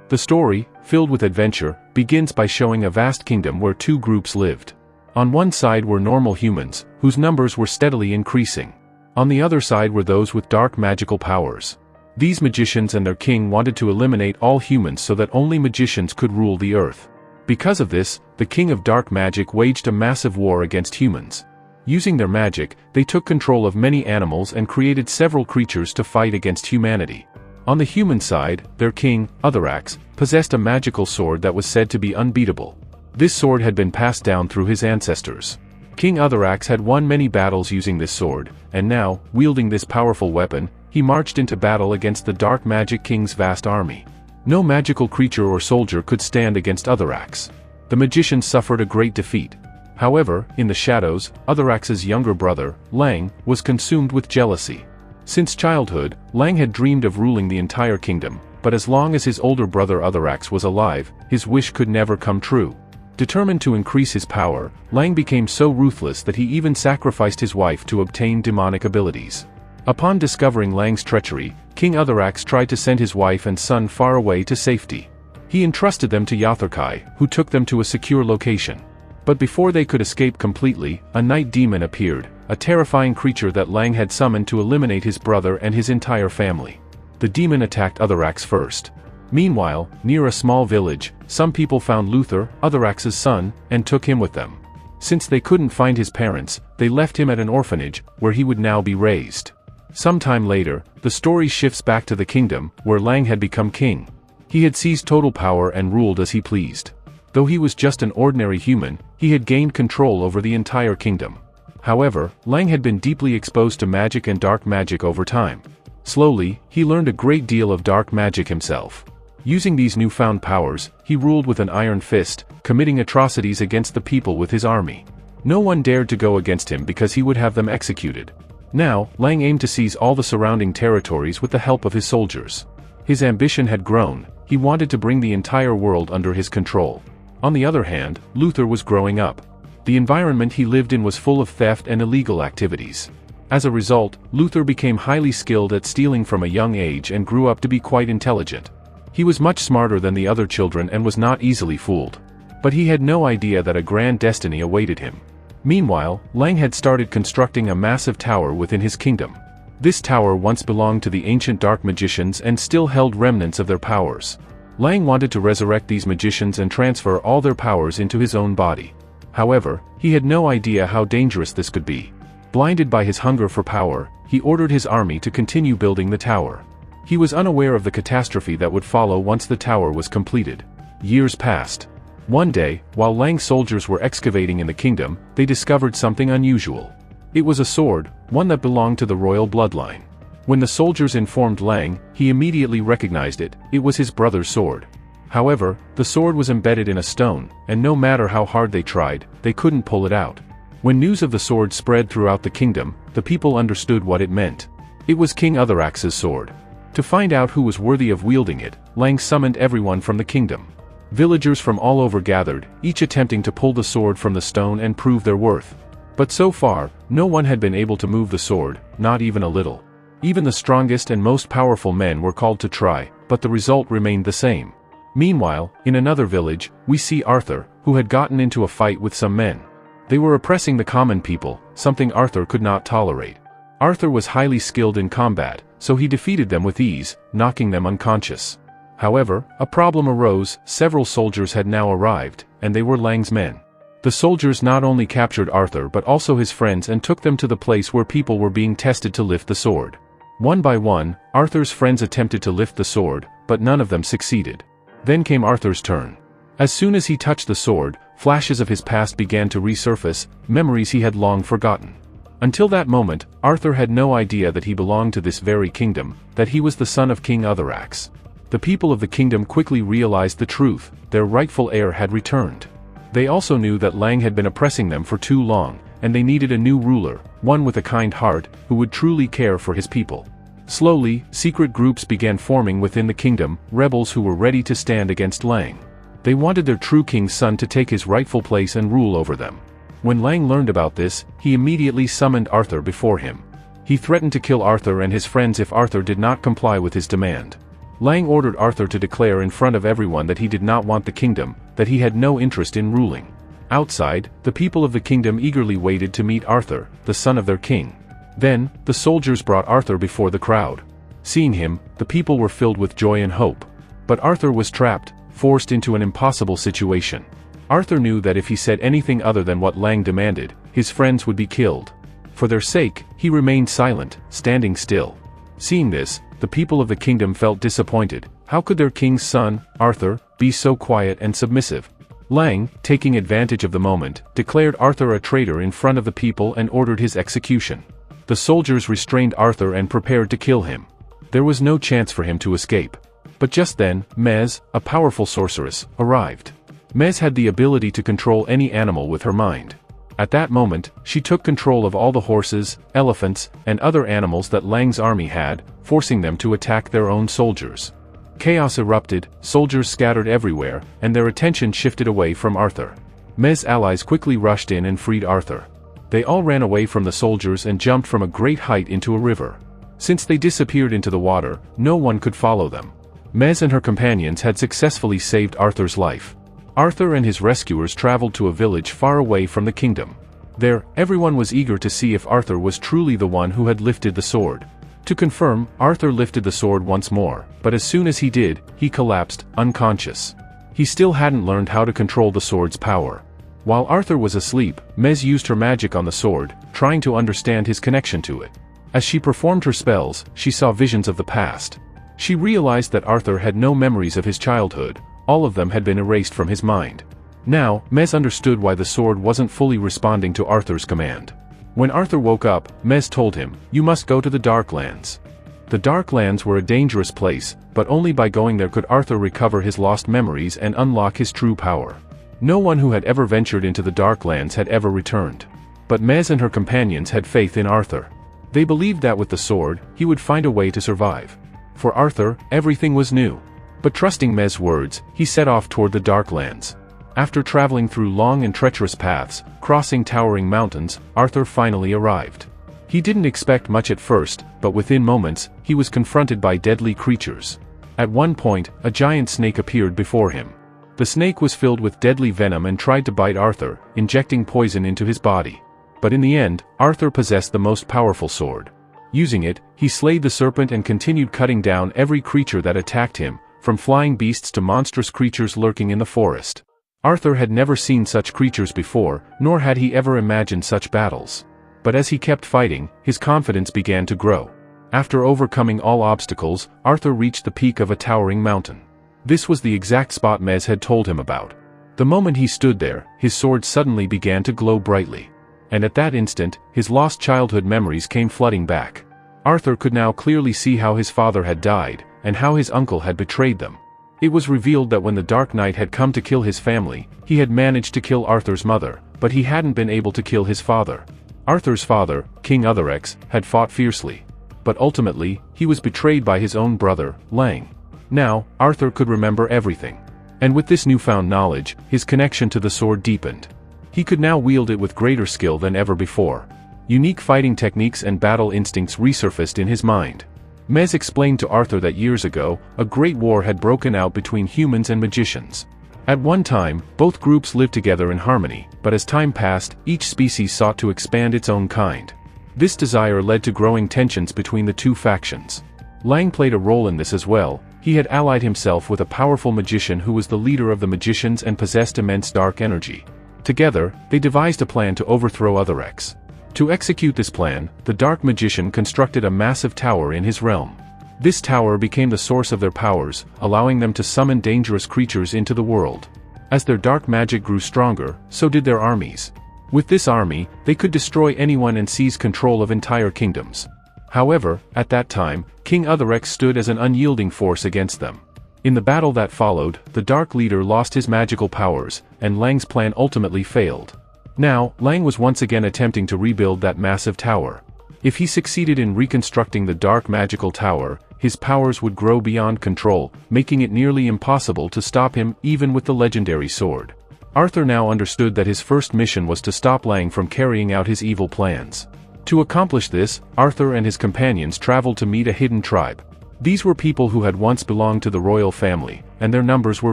The story, filled with adventure, begins by showing a vast kingdom where two groups lived. On one side were normal humans, whose numbers were steadily increasing. On the other side were those with dark magical powers. These magicians and their king wanted to eliminate all humans so that only magicians could rule the earth. Because of this, the king of dark magic waged a massive war against humans. Using their magic, they took control of many animals and created several creatures to fight against humanity. On the human side, their king, Otherax, possessed a magical sword that was said to be unbeatable. This sword had been passed down through his ancestors. King Otherax had won many battles using this sword, and now, wielding this powerful weapon, he marched into battle against the Dark Magic King's vast army. No magical creature or soldier could stand against Otherax. The magicians suffered a great defeat. However, in the shadows, Otherax's younger brother, Lang, was consumed with jealousy. Since childhood, Lang had dreamed of ruling the entire kingdom, but as long as his older brother Otherax was alive, his wish could never come true. Determined to increase his power, Lang became so ruthless that he even sacrificed his wife to obtain demonic abilities. Upon discovering Lang's treachery, King Otherax tried to send his wife and son far away to safety. He entrusted them to Yatharkai, who took them to a secure location. But before they could escape completely, a night demon appeared, a terrifying creature that Lang had summoned to eliminate his brother and his entire family. The demon attacked Otherax first. Meanwhile, near a small village, some people found Luther, Otherax's son, and took him with them. Since they couldn't find his parents, they left him at an orphanage, where he would now be raised. Sometime later, the story shifts back to the kingdom, where Lang had become king. He had seized total power and ruled as he pleased. Though he was just an ordinary human, he had gained control over the entire kingdom. However, Lang had been deeply exposed to magic and dark magic over time. Slowly, he learned a great deal of dark magic himself. Using these newfound powers, he ruled with an iron fist, committing atrocities against the people with his army. No one dared to go against him because he would have them executed. Now, Lang aimed to seize all the surrounding territories with the help of his soldiers. His ambition had grown. He wanted to bring the entire world under his control. On the other hand, Luther was growing up. The environment he lived in was full of theft and illegal activities. As a result, Luther became highly skilled at stealing from a young age and grew up to be quite intelligent. He was much smarter than the other children and was not easily fooled. But he had no idea that a grand destiny awaited him. Meanwhile, Lang had started constructing a massive tower within his kingdom. This tower once belonged to the ancient dark magicians and still held remnants of their powers. Lang wanted to resurrect these magicians and transfer all their powers into his own body. However, he had no idea how dangerous this could be. Blinded by his hunger for power, he ordered his army to continue building the tower. He was unaware of the catastrophe that would follow once the tower was completed. Years passed. One day, while Lang's soldiers were excavating in the kingdom, they discovered something unusual. It was a sword, one that belonged to the royal bloodline. When the soldiers informed Lang, he immediately recognized it. It was his brother's sword. However, the sword was embedded in a stone, and no matter how hard they tried, they couldn't pull it out. When news of the sword spread throughout the kingdom, the people understood what it meant. It was King Otherax's sword. To find out who was worthy of wielding it, Lang summoned everyone from the kingdom. Villagers from all over gathered, each attempting to pull the sword from the stone and prove their worth. But so far, no one had been able to move the sword, not even a little. Even the strongest and most powerful men were called to try, but the result remained the same. Meanwhile, in another village, we see Arthur, who had gotten into a fight with some men. They were oppressing the common people, something Arthur could not tolerate. Arthur was highly skilled in combat, so he defeated them with ease, knocking them unconscious. However, a problem arose. Several soldiers had now arrived, and they were Lang's men. The soldiers not only captured Arthur but also his friends and took them to the place where people were being tested to lift the sword. One by one, Arthur's friends attempted to lift the sword, but none of them succeeded. Then came Arthur's turn. As soon as he touched the sword, flashes of his past began to resurface, memories he had long forgotten. Until that moment, Arthur had no idea that he belonged to this very kingdom, that he was the son of King Otherax. The people of the kingdom quickly realized the truth. Their rightful heir had returned. They also knew that Lang had been oppressing them for too long, and they needed a new ruler, one with a kind heart, who would truly care for his people. Slowly, secret groups began forming within the kingdom, rebels who were ready to stand against Lang. They wanted their true king's son to take his rightful place and rule over them. When Lang learned about this, he immediately summoned Arthur before him. He threatened to kill Arthur and his friends if Arthur did not comply with his demand. Lang ordered Arthur to declare in front of everyone that he did not want the kingdom, that he had no interest in ruling. Outside, the people of the kingdom eagerly waited to meet Arthur, the son of their king. Then, the soldiers brought Arthur before the crowd. Seeing him, the people were filled with joy and hope. But Arthur was trapped, forced into an impossible situation. Arthur knew that if he said anything other than what Lang demanded, his friends would be killed. For their sake, he remained silent, standing still. Seeing this, the people of the kingdom felt disappointed. How could their king's son, Arthur, be so quiet and submissive? Lang, taking advantage of the moment, declared Arthur a traitor in front of the people and ordered his execution. The soldiers restrained Arthur and prepared to kill him. There was no chance for him to escape. But just then, Mez, a powerful sorceress, arrived. Mez had the ability to control any animal with her mind. At that moment, she took control of all the horses, elephants, and other animals that Lang's army had, forcing them to attack their own soldiers. Chaos erupted, soldiers scattered everywhere, and their attention shifted away from Arthur. Mez's allies quickly rushed in and freed Arthur. They all ran away from the soldiers and jumped from a great height into a river. Since they disappeared into the water, no one could follow them. Mez and her companions had successfully saved Arthur's life. Arthur and his rescuers traveled to a village far away from the kingdom. There, everyone was eager to see if Arthur was truly the one who had lifted the sword. To confirm, Arthur lifted the sword once more, but as soon as he did, he collapsed, unconscious. He still hadn't learned how to control the sword's power. While Arthur was asleep, Mez used her magic on the sword, trying to understand his connection to it. As she performed her spells, she saw visions of the past. She realized that Arthur had no memories of his childhood. All of them had been erased from his mind. Now, Mez understood why the sword wasn't fully responding to Arthur's command. When Arthur woke up, Mez told him, "You must go to the Dark Lands." The Dark Lands were a dangerous place, but only by going there could Arthur recover his lost memories and unlock his true power. No one who had ever ventured into the Dark Lands had ever returned. But Mez and her companions had faith in Arthur. They believed that with the sword, he would find a way to survive. For Arthur, everything was new. But trusting Mez's words, he set off toward the Dark Lands. After traveling through long and treacherous paths, crossing towering mountains, Arthur finally arrived. He didn't expect much at first, but within moments, he was confronted by deadly creatures. At one point, a giant snake appeared before him. The snake was filled with deadly venom and tried to bite Arthur, injecting poison into his body. But in the end, Arthur possessed the most powerful sword. Using it, he slayed the serpent and continued cutting down every creature that attacked him, from flying beasts to monstrous creatures lurking in the forest. Arthur had never seen such creatures before, nor had he ever imagined such battles. But as he kept fighting, his confidence began to grow. After overcoming all obstacles, Arthur reached the peak of a towering mountain. This was the exact spot Mez had told him about. The moment he stood there, his sword suddenly began to glow brightly. And at that instant, his lost childhood memories came flooding back. Arthur could now clearly see how his father had died, and how his uncle had betrayed them. It was revealed that when the Dark Knight had come to kill his family, he had managed to kill Arthur's mother, but he hadn't been able to kill his father. Arthur's father, King Utherx, had fought fiercely. But ultimately, he was betrayed by his own brother, Lang. Now, Arthur could remember everything. And with this newfound knowledge, his connection to the sword deepened. He could now wield it with greater skill than ever before. Unique fighting techniques and battle instincts resurfaced in his mind. Mez explained to Arthur that years ago, a great war had broken out between humans and magicians. At one time, both groups lived together in harmony, but as time passed, each species sought to expand its own kind. This desire led to growing tensions between the two factions. Lang played a role in this as well. He had allied himself with a powerful magician who was the leader of the magicians and possessed immense dark energy. Together, they devised a plan to overthrow Utherx. To execute this plan, the dark magician constructed a massive tower in his realm. This tower became the source of their powers, allowing them to summon dangerous creatures into the world. As their dark magic grew stronger, so did their armies. With this army, they could destroy anyone and seize control of entire kingdoms. However, at that time, King Utherx stood as an unyielding force against them. In the battle that followed, the Dark Leader lost his magical powers, and Lang's plan ultimately failed. Now, Lang was once again attempting to rebuild that massive tower. If he succeeded in reconstructing the dark magical tower, his powers would grow beyond control, making it nearly impossible to stop him even with the legendary sword. Arthur now understood that his first mission was to stop Lang from carrying out his evil plans. To accomplish this, Arthur and his companions traveled to meet a hidden tribe. These were people who had once belonged to the royal family, and their numbers were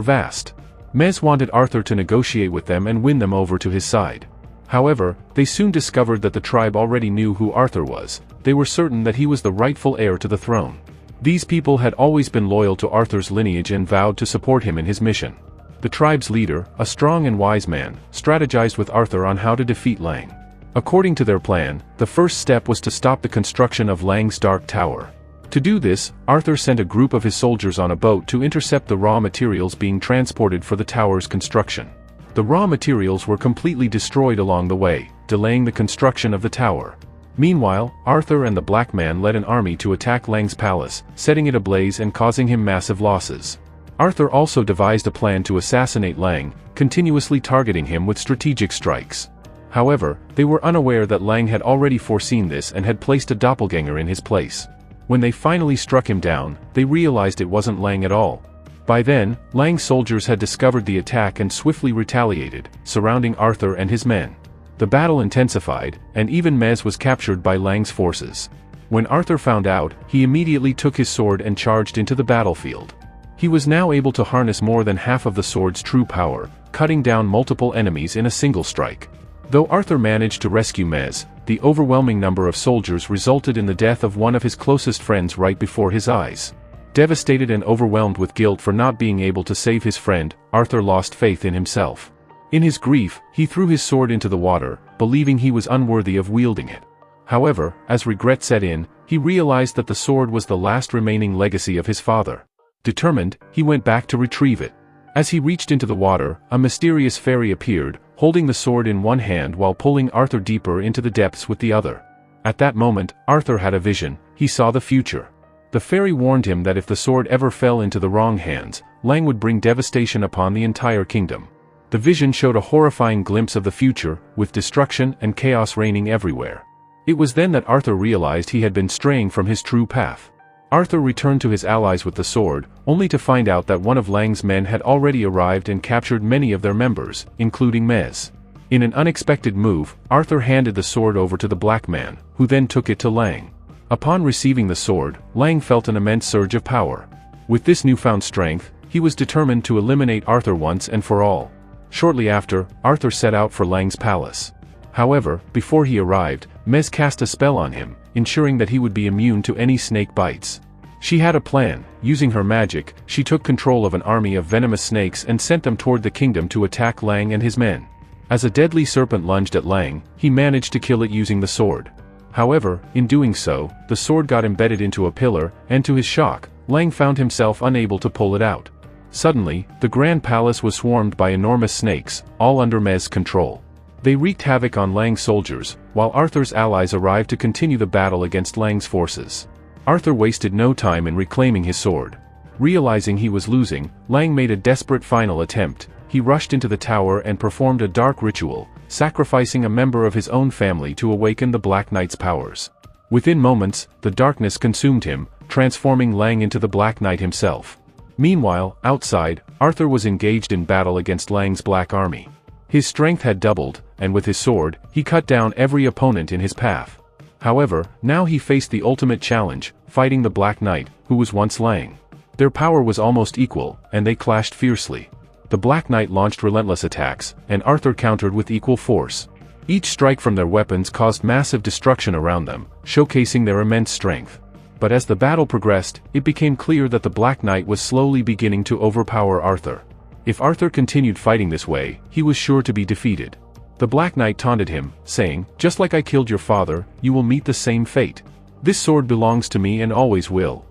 vast. Mez wanted Arthur to negotiate with them and win them over to his side. However, they soon discovered that the tribe already knew who Arthur was. They were certain that he was the rightful heir to the throne. These people had always been loyal to Arthur's lineage and vowed to support him in his mission. The tribe's leader, a strong and wise man, strategized with Arthur on how to defeat Lang. According to their plan, the first step was to stop the construction of Lang's Dark Tower. To do this, Arthur sent a group of his soldiers on a boat to intercept the raw materials being transported for the tower's construction. The raw materials were completely destroyed along the way, delaying the construction of the tower. Meanwhile, Arthur and the Black Man led an army to attack Lang's palace, setting it ablaze and causing him massive losses. Arthur also devised a plan to assassinate Lang, continuously targeting him with strategic strikes. However, they were unaware that Lang had already foreseen this and had placed a doppelganger in his place. When they finally struck him down, they realized it wasn't Lang at all. By then, Lang's soldiers had discovered the attack and swiftly retaliated, surrounding Arthur and his men. The battle intensified, and even Mez was captured by Lang's forces. When Arthur found out, he immediately took his sword and charged into the battlefield. He was now able to harness more than half of the sword's true power, cutting down multiple enemies in a single strike. Though Arthur managed to rescue Mez, the overwhelming number of soldiers resulted in the death of one of his closest friends right before his eyes. Devastated and overwhelmed with guilt for not being able to save his friend, Arthur lost faith in himself. In his grief, he threw his sword into the water, believing he was unworthy of wielding it. However, as regret set in, he realized that the sword was the last remaining legacy of his father. Determined, he went back to retrieve it. As he reached into the water, a mysterious fairy appeared, holding the sword in one hand while pulling Arthur deeper into the depths with the other. At that moment, Arthur had a vision. He saw the future. The fairy warned him that if the sword ever fell into the wrong hands, Lang would bring devastation upon the entire kingdom. The vision showed a horrifying glimpse of the future, with destruction and chaos reigning everywhere. It was then that Arthur realized he had been straying from his true path. Arthur returned to his allies with the sword, only to find out that one of Lang's men had already arrived and captured many of their members, including Mez. In an unexpected move, Arthur handed the sword over to the Black Man, who then took it to Lang. Upon receiving the sword, Lang felt an immense surge of power. With this newfound strength, he was determined to eliminate Arthur once and for all. Shortly after, Arthur set out for Lang's palace. However, before he arrived, Mez cast a spell on him, ensuring that he would be immune to any snake bites. She had a plan. Using her magic, she took control of an army of venomous snakes and sent them toward the kingdom to attack Lang and his men. As a deadly serpent lunged at Lang, he managed to kill it using the sword. However, in doing so, the sword got embedded into a pillar, and to his shock, Lang found himself unable to pull it out. Suddenly, the grand palace was swarmed by enormous snakes, all under Mez's control. They wreaked havoc on Lang's soldiers, while Arthur's allies arrived to continue the battle against Lang's forces. Arthur wasted no time in reclaiming his sword. Realizing he was losing, Lang made a desperate final attempt. He rushed into the tower and performed a dark ritual, sacrificing a member of his own family to awaken the Black Knight's powers. Within moments, the darkness consumed him, transforming Lang into the Black Knight himself. Meanwhile, outside, Arthur was engaged in battle against Lang's Black Army. His strength had doubled, and with his sword, he cut down every opponent in his path. However, now he faced the ultimate challenge, fighting the Black Knight, who was once Lang. Their power was almost equal, and they clashed fiercely. The Black Knight launched relentless attacks, and Arthur countered with equal force. Each strike from their weapons caused massive destruction around them, showcasing their immense strength. But as the battle progressed, it became clear that the Black Knight was slowly beginning to overpower Arthur. If Arthur continued fighting this way, he was sure to be defeated. The Black Knight taunted him, saying, "Just like I killed your father, you will meet the same fate. This sword belongs to me and always will."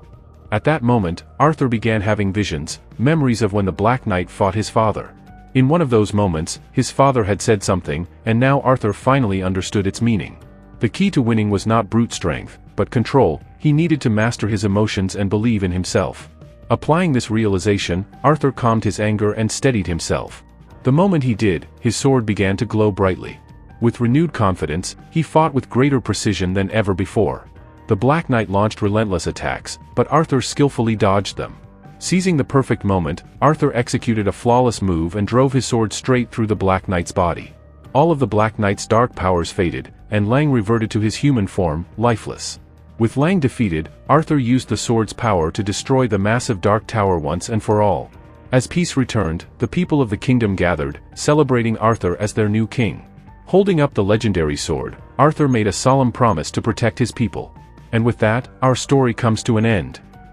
At that moment, Arthur began having visions, memories of when the Black Knight fought his father. In one of those moments, his father had said something, and now Arthur finally understood its meaning. The key to winning was not brute strength, but control. He needed to master his emotions and believe in himself. Applying this realization, Arthur calmed his anger and steadied himself. The moment he did, his sword began to glow brightly. With renewed confidence, he fought with greater precision than ever before. The Black Knight launched relentless attacks, but Arthur skillfully dodged them. Seizing the perfect moment, Arthur executed a flawless move and drove his sword straight through the Black Knight's body. All of the Black Knight's dark powers faded, and Lang reverted to his human form, lifeless. With Lang defeated, Arthur used the sword's power to destroy the massive Dark Tower once and for all. As peace returned, the people of the kingdom gathered, celebrating Arthur as their new king. Holding up the legendary sword, Arthur made a solemn promise to protect his people. And with that, our story comes to an end.